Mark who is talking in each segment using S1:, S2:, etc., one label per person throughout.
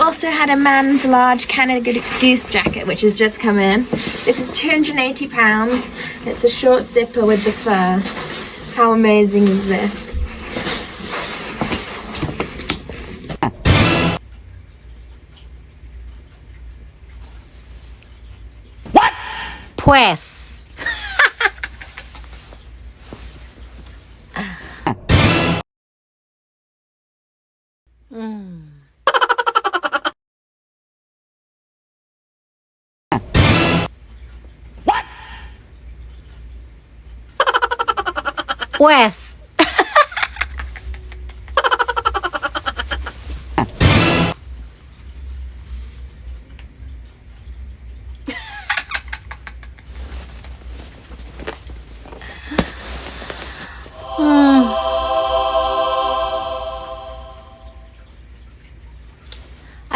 S1: also had a man's large Canada Goose jacket, which has just come in. This is £280. It's a short zipper with the fur. How amazing is this?
S2: What? Pues. What? Pues.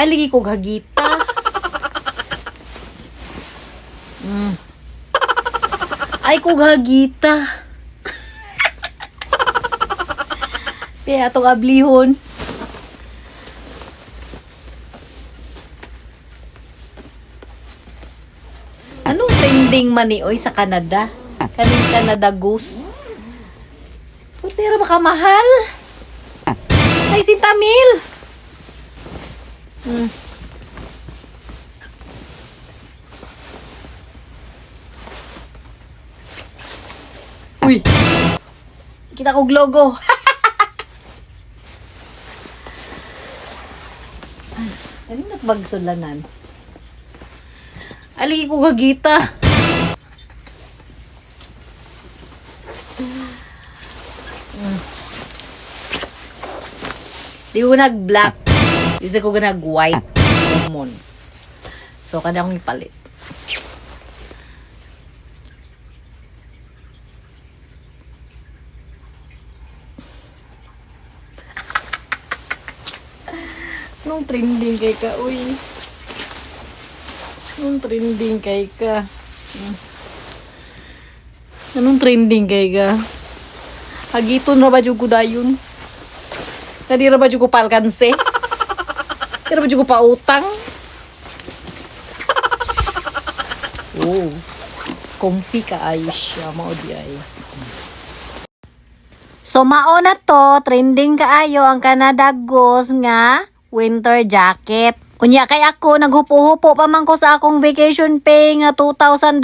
S2: Ay, lagi ko gagita. Ay, ko gagita. Kaya itong ablihon. Anong trending man ni oy sa Canada? Kaning Canada Goose. Putira baka mahal. Ay, 60,000. Uy! Kita ko logo. Ano nagbagsulanan? Aligi ko gagita. Di ko nag-black. Di ko nag-white. Common. So, kada akong ipalit. Anong trending kay ka, uy? Anong trending kay ka? Anong trending kay ka? Hagiton ra ba jud ko dayon? Kadi ra ba jud ko palkanse? Kadi ra ba jud ko pautang? Oh. Comfy ka ayos siya, mao di ay. So mao na to, trending kaayo ang Canada Goose nga winter jacket. Unya kay ako, naghupo-hupo pa man ko sa akong vacation pay nga $2,000.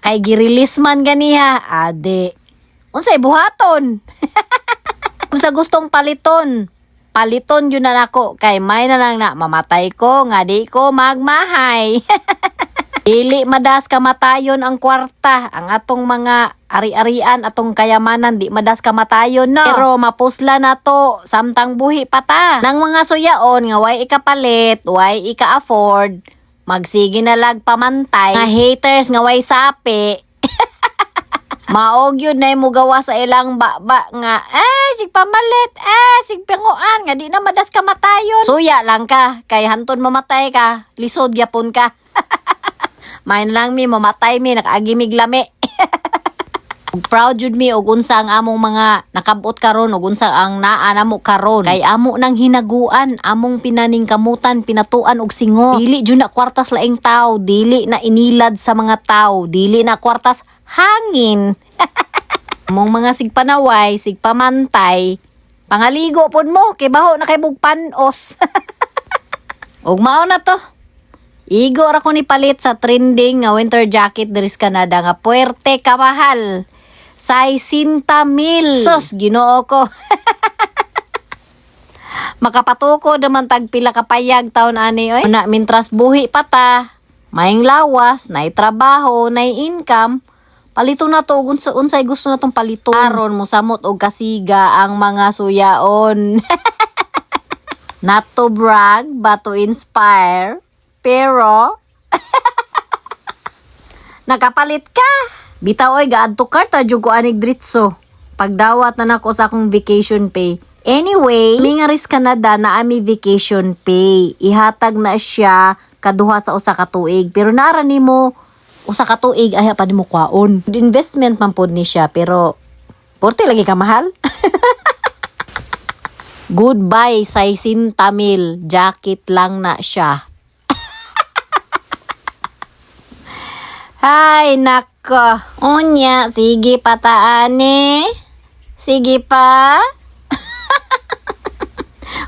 S2: Kay gi-release man ganiha, ade. Unsay buhaton? Kung sa gustong paliton yun na nako. Kay may na lang na mamatay ko, nga di ko magmahay. Dili madas kamatayon ang kwarta, ang atong mga ari-arian, atong kayamanan, di madas kamatayon, no? Pero mapusla na to, samtang buhi pa ta. Nang mga suyaon, nga way ikapalit, way ika-afford, magsige na lag pamantay. Nga haters, nga way sapi, maog yun na mo gawa sa ilang baba nga, sig pamalit, sig panguan, nga di na madas kamatayon. Suya lang ka, kay hanton mamatay ka, lisod yapon ka. Main lang mi, mamatay mi, nakaagimig lami. Proud jud mi og unsa ang among mga nakabot karon ug unsa ang naa namo karon. Kay amo nang hinaguan, among pinaningkamutan, pinatuan og singo. Dili jud na kwartas laing tao, dili na inilad sa mga tao, dili na kwartas hangin. Among mga sigpanaway, sigpamantay, pangaligo pod mo kay baho na kay bugpanos. Og mao na to. Igo ra ko ni palit sa trending nga winter jacket diri sa Canada nga puwerte kamahal. Size 60,000. Sos, Ginoo ko. Makapatuko naman tag pila ka payag taon ani oy. Una mintras buhi pa ta, maing lawas, nay trabaho, nay income, palito na to unsay gusto na tong palito. Aron mo samot og kasiga ang mga suyaon. Not to brag, but to inspire. Pero, nakapalit ka. Bitaw oy, gaadto ka, tadyo ko anig dritso. Pagdawat na nako sa akong vacation pay. Anyway, mingaris Canada na ami vacation pay. Ihatag na siya kaduha sa usa ka tuig. Pero nara nimo usa ka tuig ay pa nimo kwaon. Investment man pod ni siya, pero porte lagi ka mahal. Goodbye, 60,000 jacket lang na siya. Hay, nako. Unya, sige pa taane. Sige pa.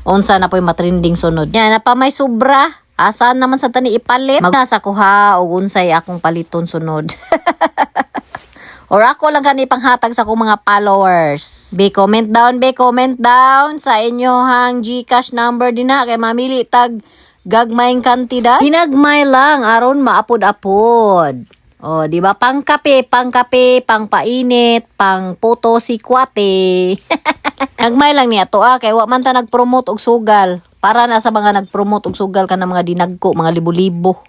S2: Unsa na po'y matrending sunod. Yan, na pa may sobra. Asan naman sa tani ipalit? Magnasa ko ha, o unsay akong paliton sunod. Or ako lang gani panghatag sa akong mga followers. Be comment down sa inyohang GCash number din na kay mamili tag gagmayng kantidad. Pinagmay lang aron maapod-apod. O, di ba? Pangkape, pangpainit, pang puto si kwate. Nagmay lang niya to kay wa man ta nagpromote og sugal. Para na sa mga nagpromote og sugal ka ng mga dinagko, mga libo-libo.